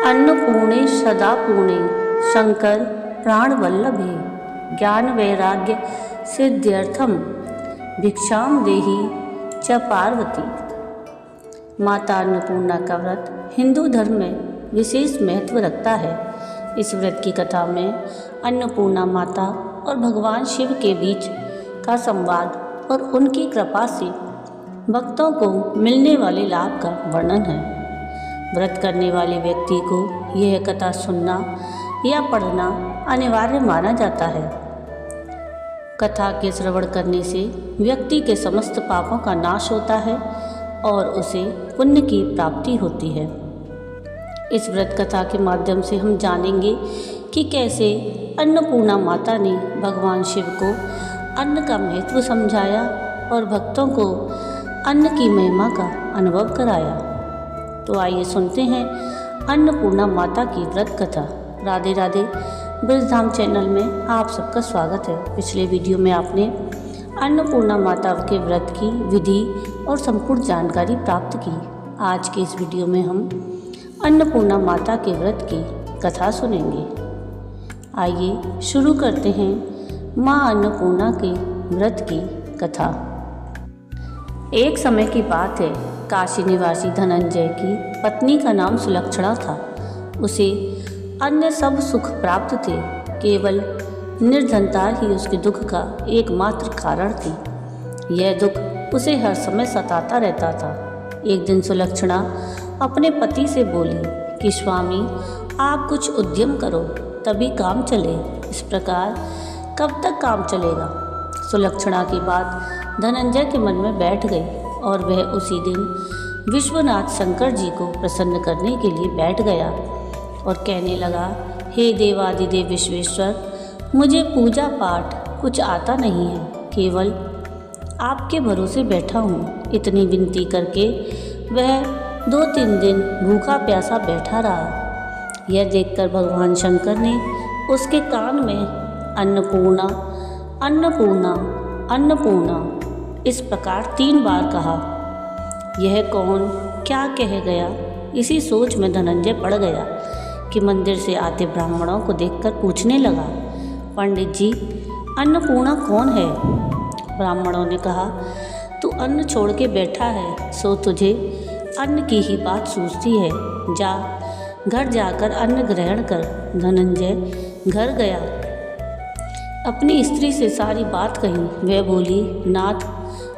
अन्नपूर्णे सदा पूर्णे शंकर प्राणवल्लभे ज्ञान वैराग्य सिद्ध्यर्थम भिक्षाम देहि च पार्वती। माता अन्नपूर्णा का व्रत हिंदू धर्म में विशेष महत्व रखता है। इस व्रत की कथा में अन्नपूर्णा माता और भगवान शिव के बीच का संवाद और उनकी कृपा से भक्तों को मिलने वाले लाभ का वर्णन है। व्रत करने वाले व्यक्ति को यह कथा सुनना या पढ़ना अनिवार्य माना जाता है। कथा के श्रवण करने से व्यक्ति के समस्त पापों का नाश होता है और उसे पुण्य की प्राप्ति होती है। इस व्रत कथा के माध्यम से हम जानेंगे कि कैसे अन्नपूर्णा माता ने भगवान शिव को अन्न का महत्व समझाया और भक्तों को अन्न की महिमा का अनुभव कराया। तो आइए सुनते हैं अन्नपूर्णा माता की व्रत कथा। राधे राधे। ब्रजधाम चैनल में आप सबका स्वागत है। पिछले वीडियो में आपने अन्नपूर्णा माता के व्रत की विधि और संपूर्ण जानकारी प्राप्त की। आज के इस वीडियो में हम अन्नपूर्णा माता के व्रत की कथा सुनेंगे। आइए शुरू करते हैं माँ अन्नपूर्णा के व्रत की कथा। एक समय की बात है, काशी निवासी धनंजय की पत्नी का नाम सुलक्षणा था। उसे अन्य सब सुख प्राप्त थे, केवल निर्धनता ही उसके दुख का एकमात्र कारण थी। यह दुख उसे हर समय सताता रहता था। एक दिन सुलक्षणा अपने पति से बोली कि स्वामी, आप कुछ उद्यम करो तभी काम चले। इस प्रकार कब तक काम चलेगा? सुलक्षणा की बात धनंजय के मन में बैठ गई और वह उसी दिन विश्वनाथ शंकर जी को प्रसन्न करने के लिए बैठ गया और कहने लगा, हे देवादिदेव विश्वेश्वर, मुझे पूजा पाठ कुछ आता नहीं है, केवल आपके भरोसे बैठा हूँ। इतनी विनती करके वह 2-3 दिन भूखा प्यासा बैठा रहा। यह देखकर भगवान शंकर ने उसके कान में अन्नपूर्णा अन्नपूर्णा अन्नपूर्णा इस प्रकार 3 बार कहा। यह कौन क्या कह गया? इसी सोच में धनंजय पड़ गया कि मंदिर से आते ब्राह्मणों को देखकर पूछने लगा, पंडित जी, अन्नपूर्णा कौन है? ब्राह्मणों ने कहा, तू अन्न छोड़ के बैठा है, सो तुझे अन्न की ही बात सूझती है। जा, घर जाकर अन्न ग्रहण कर। धनंजय घर गया, अपनी स्त्री से सारी बात कही। वह बोली, नाथ,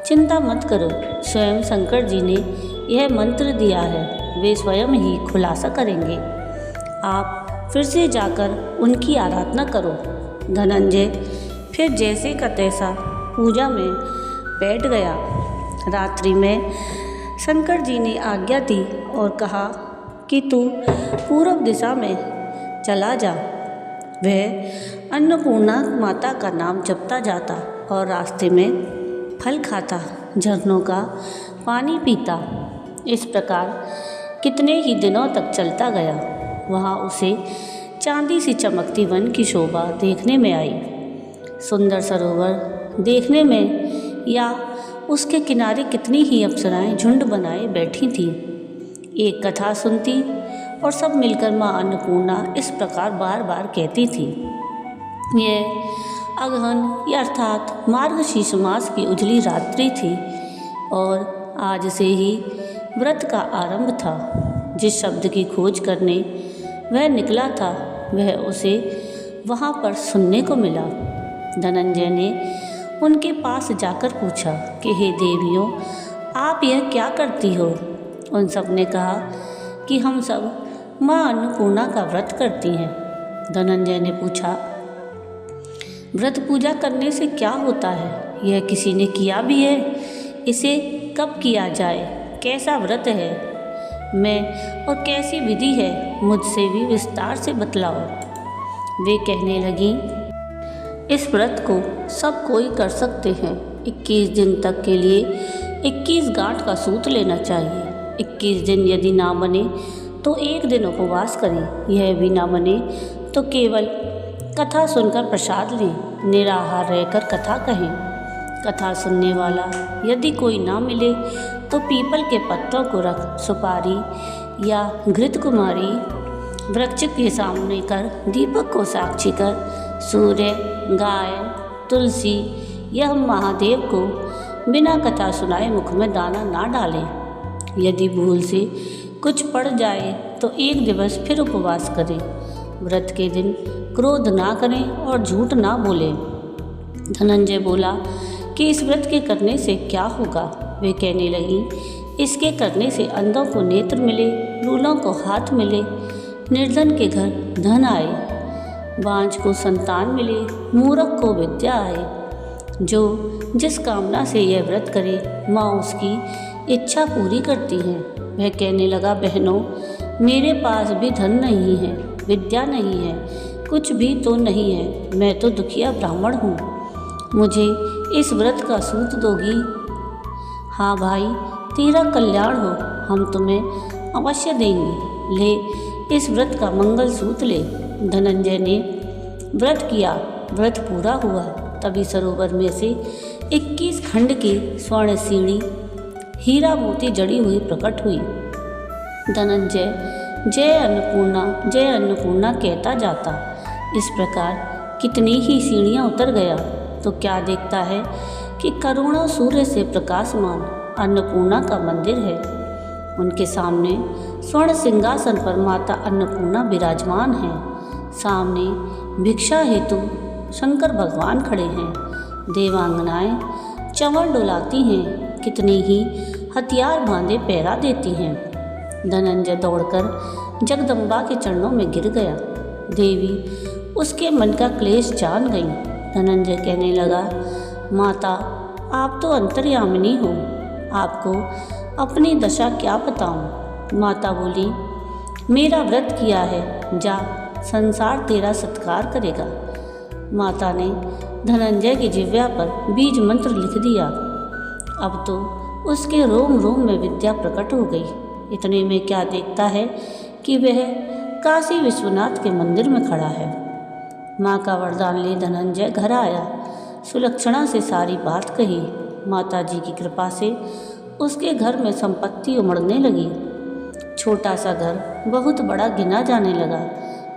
चिंता मत करो, स्वयं शंकर जी ने यह मंत्र दिया है, वे स्वयं ही खुलासा करेंगे। आप फिर से जाकर उनकी आराधना करो। धनंजय फिर जैसे का तैसा पूजा में बैठ गया। रात्रि में शंकर जी ने आज्ञा दी और कहा कि तू पूर्व दिशा में चला जा। वह अन्नपूर्णा माता का नाम जपता जाता और रास्ते में फल खाता, झरनों का पानी पीता। इस प्रकार कितने ही दिनों तक चलता गया। वहाँ उसे चांदी सी चमकती वन की शोभा देखने में आई। सुंदर सरोवर देखने में या उसके किनारे कितनी ही अप्सराएं झुंड बनाए बैठी थीं। एक कथा सुनती और सब मिलकर माँ अन्नपूर्णा इस प्रकार बार बार कहती थी। यह अगहन या अर्थात मार्गशीर्ष मास की उजली रात्रि थी और आज से ही व्रत का आरंभ था। जिस शब्द की खोज करने वह निकला था, वह उसे वहाँ पर सुनने को मिला। धनंजय ने उनके पास जाकर पूछा कि हे देवियों, आप यह क्या करती हो? उन सब ने कहा कि हम सब माँ अन्नपूर्णा का व्रत करती हैं। धनंजय ने पूछा, व्रत पूजा करने से क्या होता है? यह किसी ने किया भी है? इसे कब किया जाए? कैसा व्रत है? मैं और कैसी विधि है? मुझसे भी विस्तार से बतलाओ। वे कहने लगी, इस व्रत को सब कोई कर सकते हैं। 21 दिन तक के लिए 21 गांठ का सूत लेना चाहिए। 21 दिन यदि ना बने तो 1 दिन उपवास करें। यह भी ना बने तो केवल कथा सुनकर प्रसाद लें। निराहार रहकर कथा कहें। कथा सुनने वाला यदि कोई ना मिले तो पीपल के पत्तों को रख सुपारी या घृत कुमारी वृक्ष के सामने कर, दीपक को साक्षी कर, सूर्य, गाय, तुलसी यह महादेव को बिना कथा सुनाए मुख में दाना ना डालें। यदि भूल से कुछ पड़ जाए तो 1 दिवस फिर उपवास करें। व्रत के दिन क्रोध ना करें और झूठ ना बोलें। धनंजय बोला कि इस व्रत के करने से क्या होगा। वे कहने लगी, इसके करने से अंधों को नेत्र मिले, लूलों को हाथ मिले, निर्धन के घर धन आए, बांझ को संतान मिले, मूर्ख को विद्या आए। जो जिस कामना से यह व्रत करे माँ उसकी इच्छा पूरी करती हैं। वह कहने लगा, बहनों मेरे पास भी धन नहीं है, विद्या नहीं है, कुछ भी तो नहीं है। मैं तो दुखिया ब्राह्मण हूँ, मुझे इस व्रत का सूत दोगी? हाँ भाई, तेरा कल्याण हो, हम तुम्हें अवश्य देंगे। ले इस व्रत का मंगल सूत ले। धनंजय ने व्रत किया। व्रत पूरा हुआ तभी सरोवर में से 21 खंड की स्वर्ण सीढ़ी हीरा मोती जड़ी हुई प्रकट हुई। धनंजय जय अन्नपूर्णा कहता जाता। इस प्रकार कितनी ही सीढ़ियाँ उतर गया तो क्या देखता है कि करोड़ों सूर्य से प्रकाशमान अन्नपूर्णा का मंदिर है। उनके सामने स्वर्ण सिंहासन पर माता अन्नपूर्णा विराजमान हैं। सामने भिक्षा हेतु शंकर भगवान खड़े हैं। देवांगनाएं चंवर डुलाती हैं, कितनी ही हथियार बांधे पहरा देती हैं। धनंजय दौड़कर जगदम्बा के चरणों में गिर गया। देवी उसके मन का क्लेश जान गई। धनंजय कहने लगा, माता आप तो अंतर्यामिनी हो, आपको अपनी दशा क्या बताऊं। माता बोली, मेरा व्रत किया है, जा संसार तेरा सत्कार करेगा। माता ने धनंजय की जिह्वा पर बीज मंत्र लिख दिया। अब तो उसके रोम रोम में विद्या प्रकट हो गई। इतने में क्या देखता है कि वह काशी विश्वनाथ के मंदिर में खड़ा है। माँ का वरदान ले धनंजय घर आया। सुलक्षणा से सारी बात कही। माता जी की कृपा से उसके घर में संपत्ति उमड़ने लगी। छोटा सा घर बहुत बड़ा गिना जाने लगा।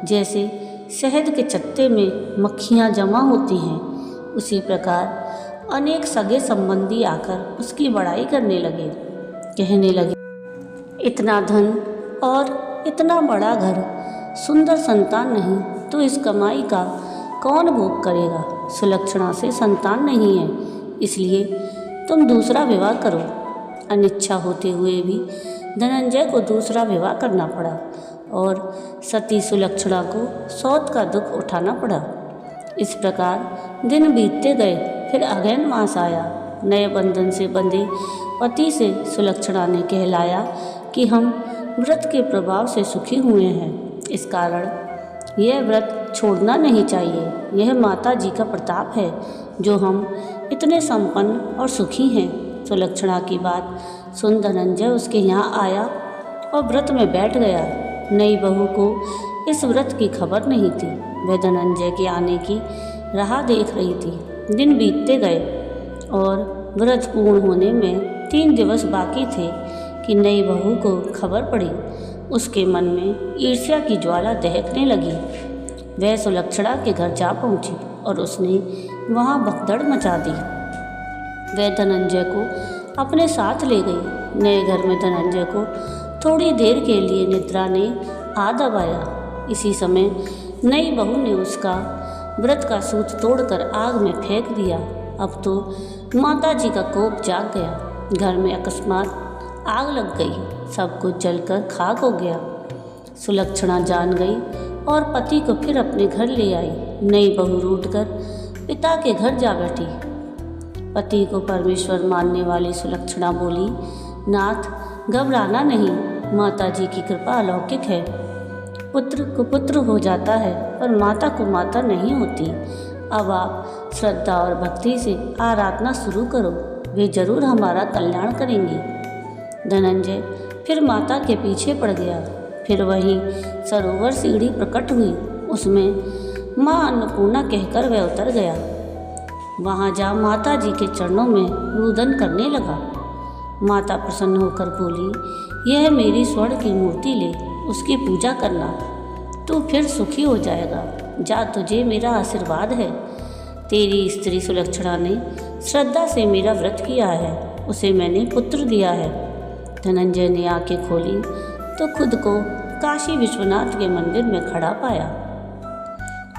जैसे शहद के चत्ते में मक्खियाँ जमा होती हैं, उसी प्रकार अनेक सगे संबंधी आकर उसकी बड़ाई करने लगे। कहने लगे, इतना धन और इतना बड़ा घर, सुंदर संतान नहीं तो इस कमाई का कौन भोग करेगा। सुलक्षणा से संतान नहीं है, इसलिए तुम दूसरा विवाह करो। अनिच्छा होते हुए भी धनंजय को दूसरा विवाह करना पड़ा और सती सुलक्षणा को सौत का दुख उठाना पड़ा। इस प्रकार दिन बीतते गए। फिर अगहन मास आया। नए बंधन से बंधे पति से सुलक्षणा ने कहलाया कि हम व्रत के प्रभाव से सुखी हुए हैं, इस कारण यह व्रत छोड़ना नहीं चाहिए। यह माता जी का प्रताप है जो हम इतने संपन्न और सुखी हैं। सुलक्षणा की बात सुन धनंजय उसके यहाँ आया और व्रत में बैठ गया। नई बहू को इस व्रत की खबर नहीं थी। वह धनंजय के आने की राह देख रही थी। दिन बीतते गए और व्रत पूर्ण होने में 3 दिवस बाकी थे कि नई बहू को खबर पड़ी। उसके मन में ईर्ष्या की ज्वाला दहकने लगी। वह सुलक्षणा के घर जा पहुंची और उसने वहां भगदड़ मचा दी। वह धनंजय को अपने साथ ले गई। नए घर में धनंजय को थोड़ी देर के लिए निद्रा ने आ दबाया। इसी समय नई बहू ने उसका व्रत का सूत तोड़कर आग में फेंक दिया। अब तो माता जी का कोप जाग गया। घर में अकस्मात आग लग गई। सब कुछ जलकर खाक हो गया। सुलक्षणा जान गई और पति को फिर अपने घर ले आई। नई बहू रूठकर पिता के घर जा बैठी। पति को परमेश्वर मानने वाली सुलक्षणा बोली, नाथ घबराना नहीं, माता जी की कृपा अलौकिक है। पुत्र को पुत्र हो जाता है पर माता को माता नहीं होती। अब आप श्रद्धा और भक्ति से आराधना शुरू करो, वे जरूर हमारा कल्याण करेंगी। धनंजय फिर माता के पीछे पड़ गया। फिर वही सरोवर सीढ़ी प्रकट हुई। उसमें माँ अन्नपूर्णा कहकर वह उतर गया। वहाँ जा माता जी के चरणों में रुदन करने लगा। माता प्रसन्न होकर बोली, यह मेरी स्वर्ण की मूर्ति ले, उसकी पूजा करना। तू फिर सुखी हो जाएगा। जा, तुझे मेरा आशीर्वाद है। तेरी स्त्री सुलक्षणा ने श्रद्धा से मेरा व्रत किया है, उसे मैंने पुत्र दिया है। धनंजय ने आंखें खोली तो खुद को काशी विश्वनाथ के मंदिर में खड़ा पाया।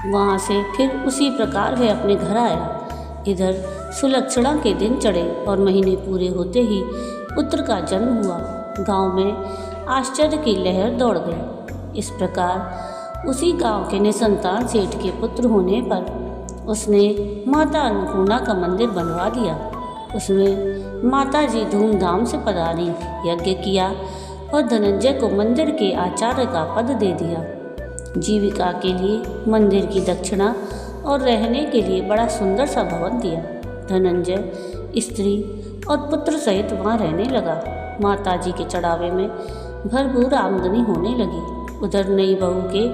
वहाँ से फिर उसी प्रकार वह अपने घर आया। इधर सुलक्षणा के दिन चढ़े और महीने पूरे होते ही पुत्र का जन्म हुआ। गांव में आश्चर्य की लहर दौड़ गई। इस प्रकार उसी गांव के निसंतान सेठ के पुत्र होने पर उसने माता अन्नपूर्णा का मंदिर बनवा दिया। उसमें माता जी धूमधाम से पधारी, यज्ञ किया और धनंजय को मंदिर के आचार्य का पद दे दिया। जीविका के लिए मंदिर की दक्षिणा और रहने के लिए बड़ा सुंदर सा भवन दिया। धनंजय स्त्री और पुत्र सहित वहाँ रहने लगा। माता जी के चढ़ावे में भरपूर आमदनी होने लगी। उधर नई बहू के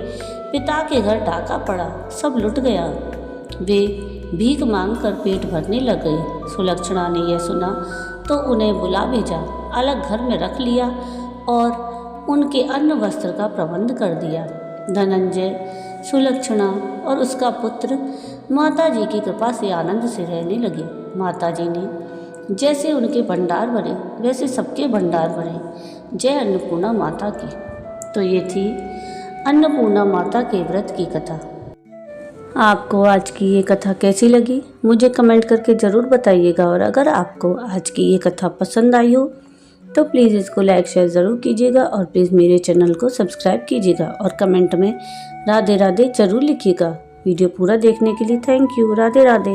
पिता के घर डाका पड़ा, सब लुट गया। वे भीख मांगकर पेट भरने लग गए। सुलक्षणा ने यह सुना तो उन्हें बुला भेजा, अलग घर में रख लिया और उनके अन्न वस्त्र का प्रबंध कर दिया। धनंजय, सुलक्षणा और उसका पुत्र माता जी की कृपा से आनंद से रहने लगे। माता जी ने जैसे उनके भंडार भरे वैसे सबके भंडार भरे। जय अन्नपूर्णा माता की। तो ये थी अन्नपूर्णा माता के व्रत की कथा। आपको आज की ये कथा कैसी लगी मुझे कमेंट करके ज़रूर बताइएगा। और अगर आपको आज की ये कथा पसंद आई हो तो प्लीज़ इसको लाइक शेयर ज़रूर कीजिएगा और प्लीज़ मेरे चैनल को सब्सक्राइब कीजिएगा और कमेंट में राधे राधे ज़रूर लिखिएगा। वीडियो पूरा देखने के लिए थैंक यू। राधे राधे।